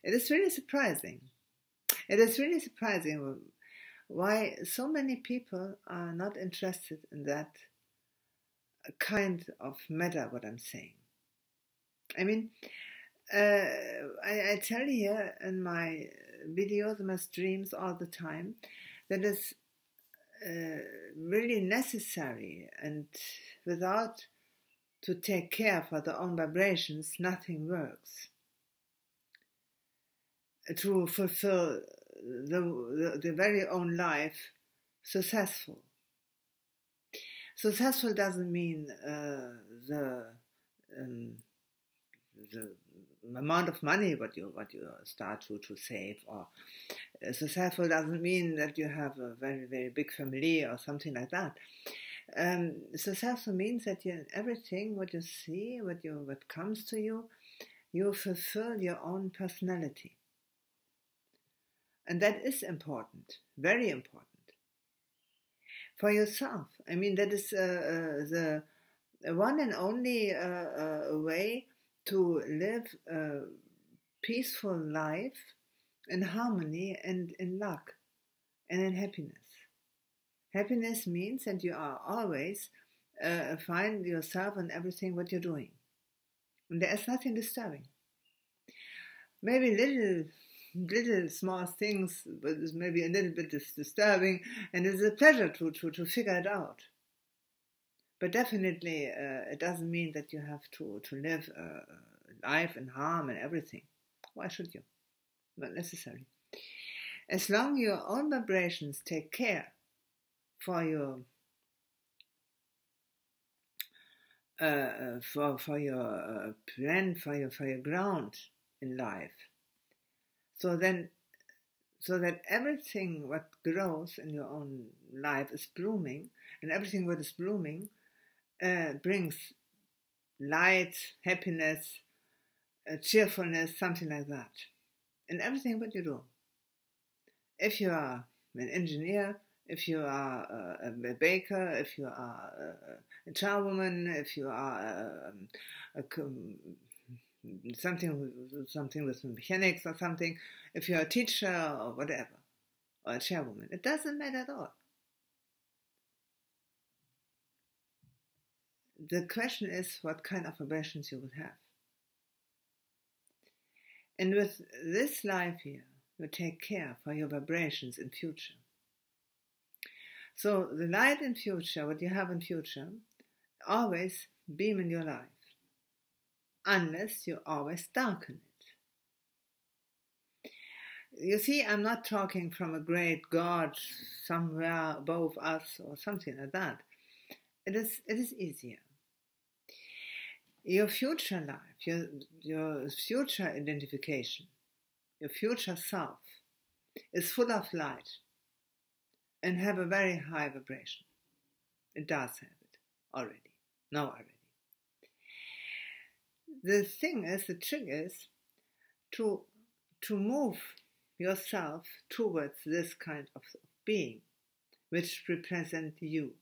It is really surprising. It is really surprising why so many people are not interested in that kind of matter, what I'm saying. I mean, I tell here in my videos, in my streams all the time, that it's really necessary, and without to take care for their own vibrations, nothing works. To fulfill the very own life successful. Successful doesn't mean the amount of money what you start to save, or successful doesn't mean that you have a very, very big family or something like that. Successful means that you, everything what you see, what comes to you, you fulfill your own personality. And that is important, very important. For yourself. I mean, that is the one and only way to live a peaceful life in harmony and in luck and in happiness. Happiness means that you are always find yourself in everything what you're doing. And there is nothing disturbing. Maybe little small things, but it's maybe a little bit disturbing, and it's a pleasure to figure it out. But definitely it doesn't mean that you have to live life in harm and everything. Why should you? Not necessary. As long as your own vibrations take care for your for your plan, for your ground in life. So that everything what grows in your own life is blooming, and everything what is blooming brings light, happiness, cheerfulness, something like that, in everything what you do. If you are an engineer, if you are a baker, if you are a charwoman, if you are something with mechanics or something, if you're a teacher or whatever, or a chairwoman, it doesn't matter at all. The question is what kind of vibrations you would have. And with this life here, you take care for your vibrations in future. So the light in future, what you have in future, always beam in your life. Unless you always darken it. You see, I'm not talking from a great God somewhere above us or something like that. It is easier. Your future life, your future identification, your future self is full of light and have a very high vibration. It does have it already. The thing is, the trick is to move yourself towards this kind of being, which represents you.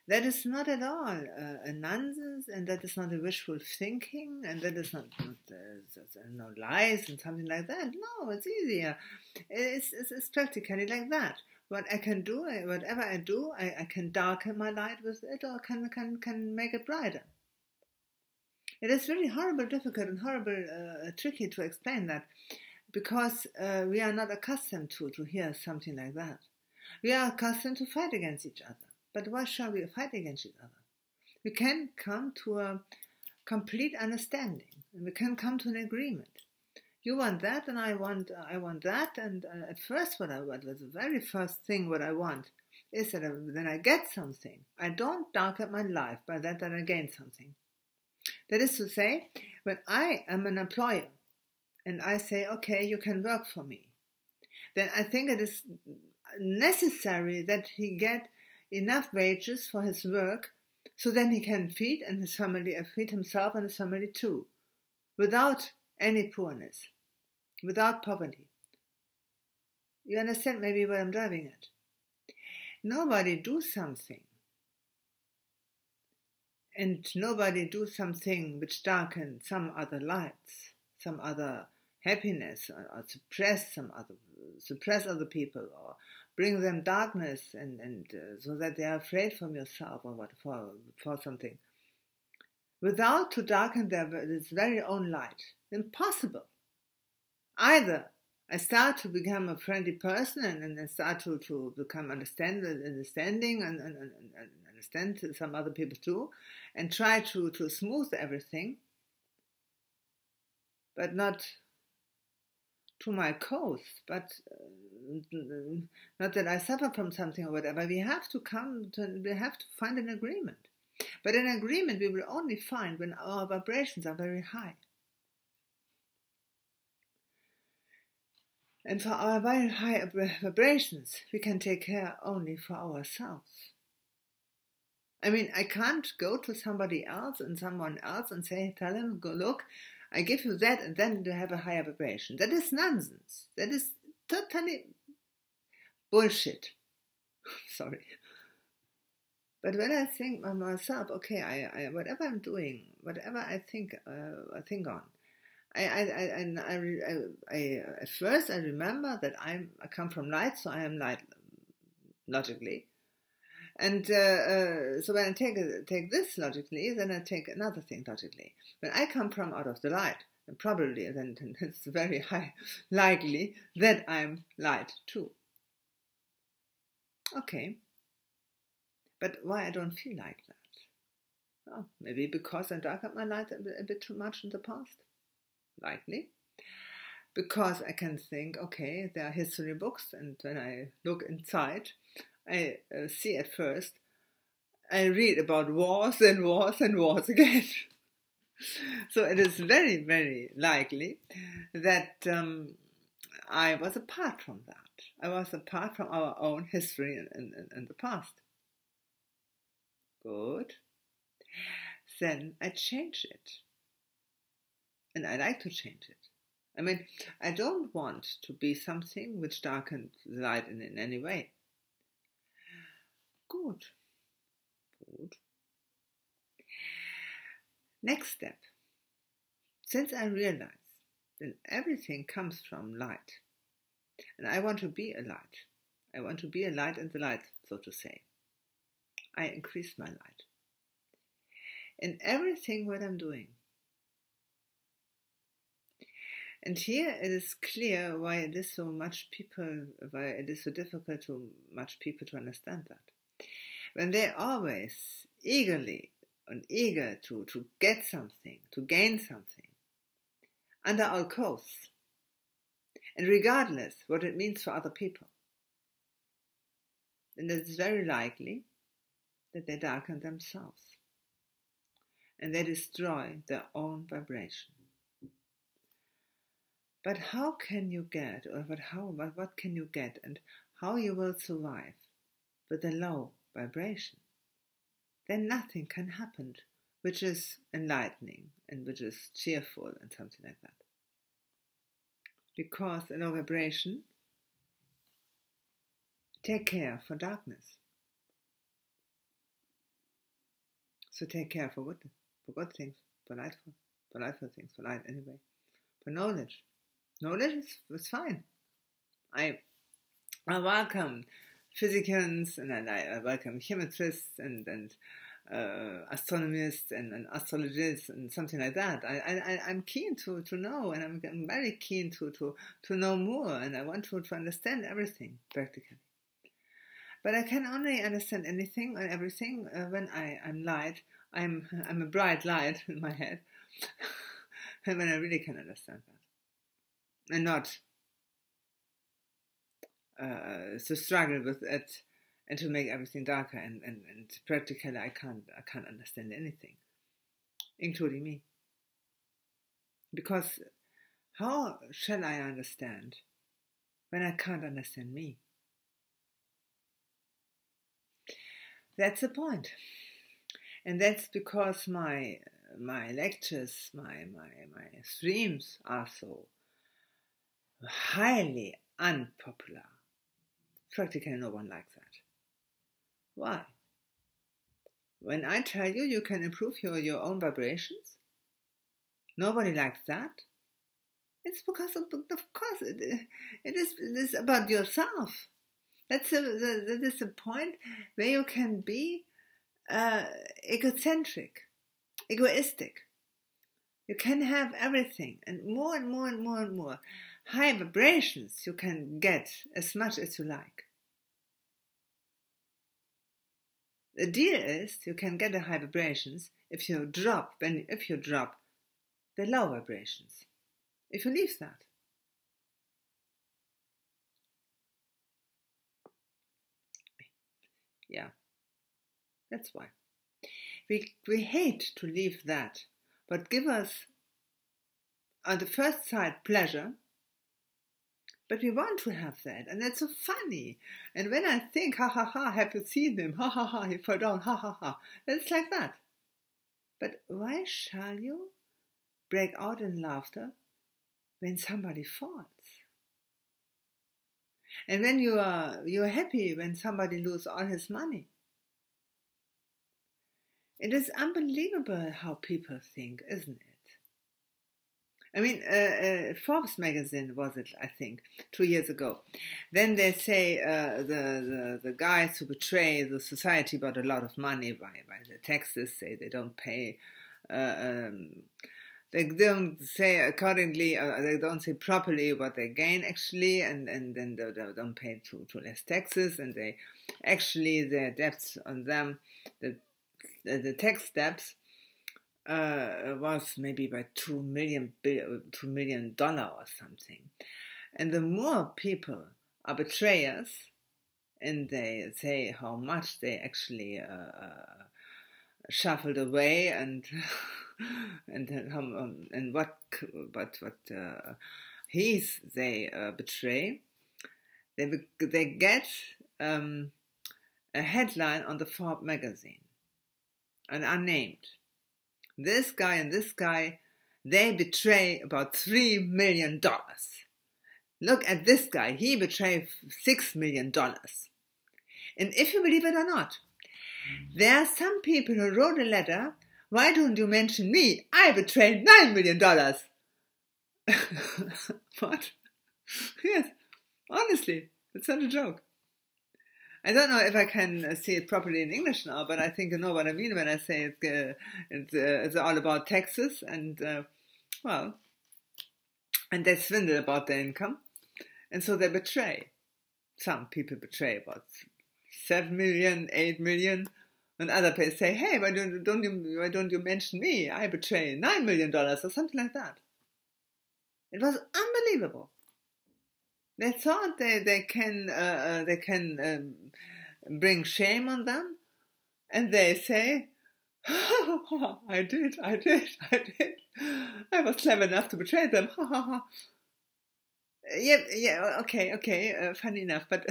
That is not at all a nonsense, and that is not a wishful thinking, and that is not no lies and something like that. No, it's easier. It's practically like that. What I can do, whatever I do, I can darken my light with it, or can make it brighter. It is really horrible, difficult, and horrible, tricky to explain that, because we are not accustomed to hear something like that. We are accustomed to fight against each other. But why shall we fight against each other? We can come to a complete understanding, and we can come to an agreement. You want that, and I want that, and at first what I want, the very first thing what I want, is that when I get something, I don't darken my life by that I gain something. That is to say, when I am an employer, and I say, okay, you can work for me, then I think it is necessary that he get enough wages for his work, so then he can feed his family, feed himself and his family too, without any poorness, without poverty. You understand maybe what I'm driving at? Nobody do something and nobody do something which darken some other lights, some other happiness, or suppress other people, or bring them darkness, and so that they are afraid from yourself or what for something, without to darken this very own light. Impossible. Either I start to become a friendly person and I start to become understanding and understand some other people too, and try to smooth everything, but not to my cause, but not that I suffer from something or whatever. We have to find an agreement. But an agreement we will only find when our vibrations are very high. And for our very high vibrations, we can take care only for ourselves. I mean, I can't go to somebody else and someone else and tell him, go look, I give you that and then you have a higher vibration. That is nonsense. That is totally bullshit. Sorry. But when I think of myself, okay, I whatever I'm doing, whatever I think on, at first I remember that I come from light, so I am light logically, and so when I take this logically, then I take another thing logically. When I come from out of the light, and probably then it's very high likely that I'm light too. Okay, but why I don't feel like that? Oh, maybe because I darkened my light a bit too much in the past. Likely. Because I can think, okay, there are history books, and when I look inside, I see at first, I read about wars and wars and wars again. So it is very, very likely that I was apart from that. I was apart from our own history in the past. Good. Then I change it. And I like to change it. I mean, I don't want to be something which darkens the light in any way. Good. Good. Next step. Since I realize that everything comes from light, and I want to be a light. I want to be a light in the light, so to say. I increase my light. In everything what I'm doing. And here it is clear why it is so difficult to much people to understand that. When they always eager to get something, to gain something, under all costs, and regardless what it means for other people, then it is very likely that they darken themselves and they destroy their own vibration. But how can you get, or what can you get, and how you will survive with a low vibration? Then nothing can happen which is enlightening and which is cheerful and something like that. Because a low vibration take care for darkness. So take care for good things, for lightful things, for light anyway, for knowledge. Knowledge is fine. I welcome physicians and I welcome chemists and astronomists and astrologists and something like that. I'm keen to know, and I'm very keen to know more, and I want to understand everything practically. But I can only understand anything and everything when I'm light. I'm a bright light in my head, and when I really can understand that. And not to struggle with it and to make everything darker and practically I can't understand anything, including me. Because how shall I understand when I can't understand me? That's the point. And that's because my lectures, my streams are so highly unpopular. Practically no one likes that. Why? When I tell you you can improve your own vibrations, nobody likes that. It's because of course it is about yourself. That is the point where you can be egocentric, egoistic. You can have everything and more and more and more and more. High vibrations you can get as much as you like. The deal is you can get the high vibrations if you drop the low vibrations. If you leave that. Yeah, that's why. We hate to leave that, but give us on the first sight pleasure, but we want to have that, and that's so funny. And when I think, ha ha ha, have you seen him? Ha ha ha, he fell down, ha ha ha. It's like that. But why shall you break out in laughter when somebody falls? And when you're happy when somebody loses all his money. It is unbelievable how people think, isn't it? I mean, Forbes magazine was it, I think, 2 years ago. Then they say the guys who betray the society got a lot of money by the taxes, say they don't pay. They don't say accordingly, they don't say properly what they gain actually, and then they don't pay to less taxes, and they actually their debts on them, the tax debts was maybe by $2 million or something. And the more people are betrayers, and they say how much they actually shuffled away and what they betray, they get a headline on the Forbes magazine, and unnamed. This guy and this guy, they betray about $3 million. Look at this guy, he betrayed $6 million. And if you believe it or not, there are some people who wrote a letter, why don't you mention me? I betrayed $9 million. What? Yes, honestly, it's not a joke. I don't know if I can say it properly in English now, but I think you know what I mean when I say it's all about taxes and, well, and they swindle about their income. And so they betray. Some people betray about 7 million, 8 million, and other people say, hey, why don't you mention me? I betray $9 million or something like that. It was unbelievable. They thought they can bring shame on them, and they say, I did. I was clever enough to betray them. Yeah, okay, funny enough, but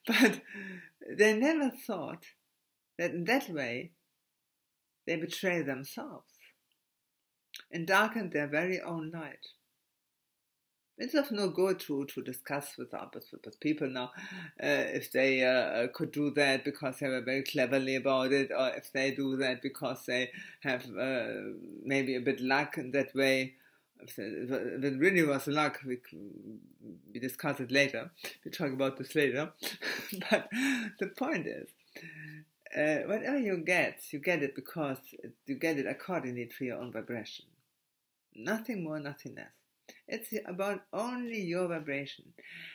but they never thought that in that way they betray themselves and darken their very own light. It's of no good to discuss with people now if they could do that because they were very cleverly about it, or if they do that because they have maybe a bit luck in that way. If it really was luck, we discuss it later. We talk about this later. But the point is, whatever you get it because you get it accordingly to your own vibration. Nothing more, nothing less. It's about only your vibration.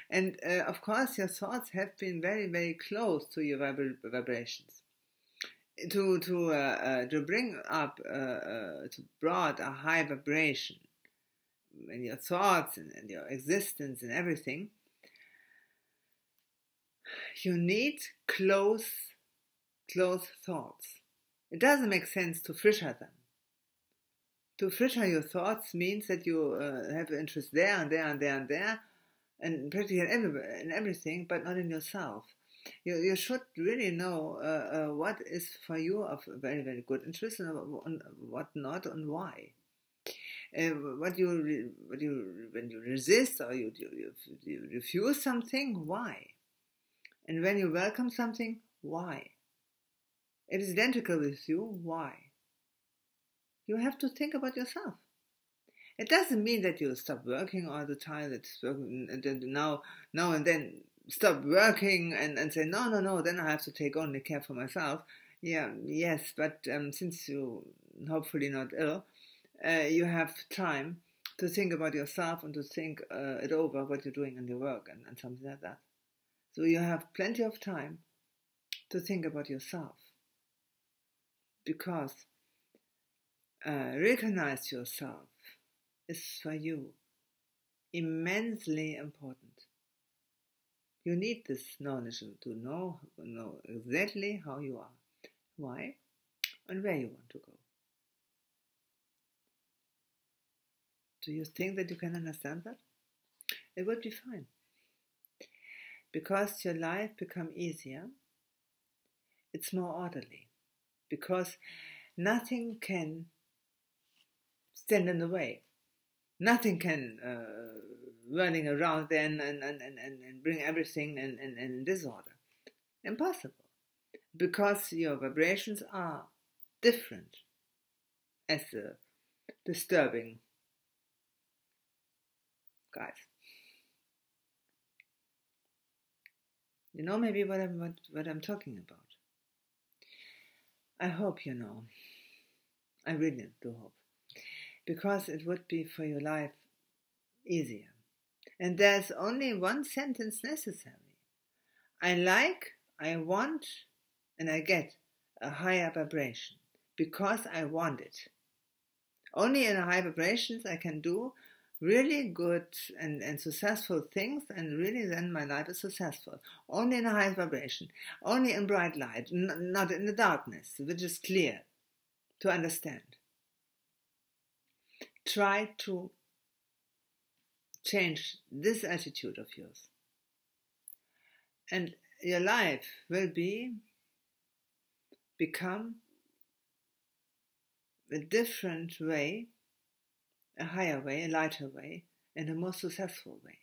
And of course, your thoughts have been very, very close to your vibrations. To bring up, to broad a high vibration in your thoughts and your existence and everything, you need close thoughts. It doesn't make sense to fritter them. To fritter your thoughts means that you have interest there and there and there and there, and practically in everything, but not in yourself. You should really know what is for you of very, very good interest and what not, and why. When you resist or you refuse something, why? And when you welcome something, why? It is identical with you. Why? You have to think about yourself. It doesn't mean that you stop working all the time, that now and then stop working and say, no, then I have to take only care for myself. Yeah, yes, but since you hopefully not ill, you have time to think about yourself and to think it over, what you're doing in your work and something like that. So you have plenty of time to think about yourself, because recognize yourself is for you immensely important. You need this knowledge to know exactly how you are, why, and where you want to go. Do you think that you can understand that? It would be fine. Because your life becomes easier, it's more orderly. Because nothing can stand in the way. Nothing can running around there and bring everything in disorder. Impossible. Because your vibrations are different as the disturbing guys. You know maybe what I'm talking about. I hope you know. I really do hope. Because it would be for your life easier. And there's only one sentence necessary. I like, I want, and I get a higher vibration because I want it. Only in high vibrations I can do really good and successful things, and really then my life is successful. Only in a high vibration, only in bright light, not in the darkness, which is clear to understand. Try to change this attitude of yours, and your life will become a different way, a higher way, a lighter way, and a more successful way.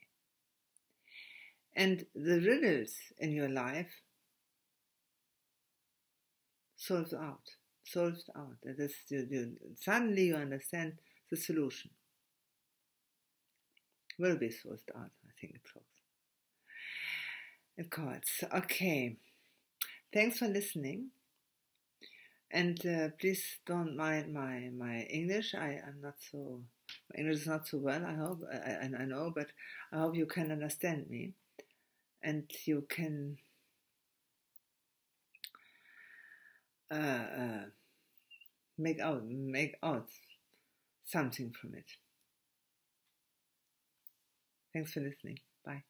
And the riddles in your life solved out. That is, suddenly you understand the solution. Will be solved out, I think it talks. It calls. Okay. Thanks for listening. And please don't mind my English. I'm not so, my English is not so well, I hope. I know, but I hope you can understand me. And you can make out something from it. Thanks for listening. Bye.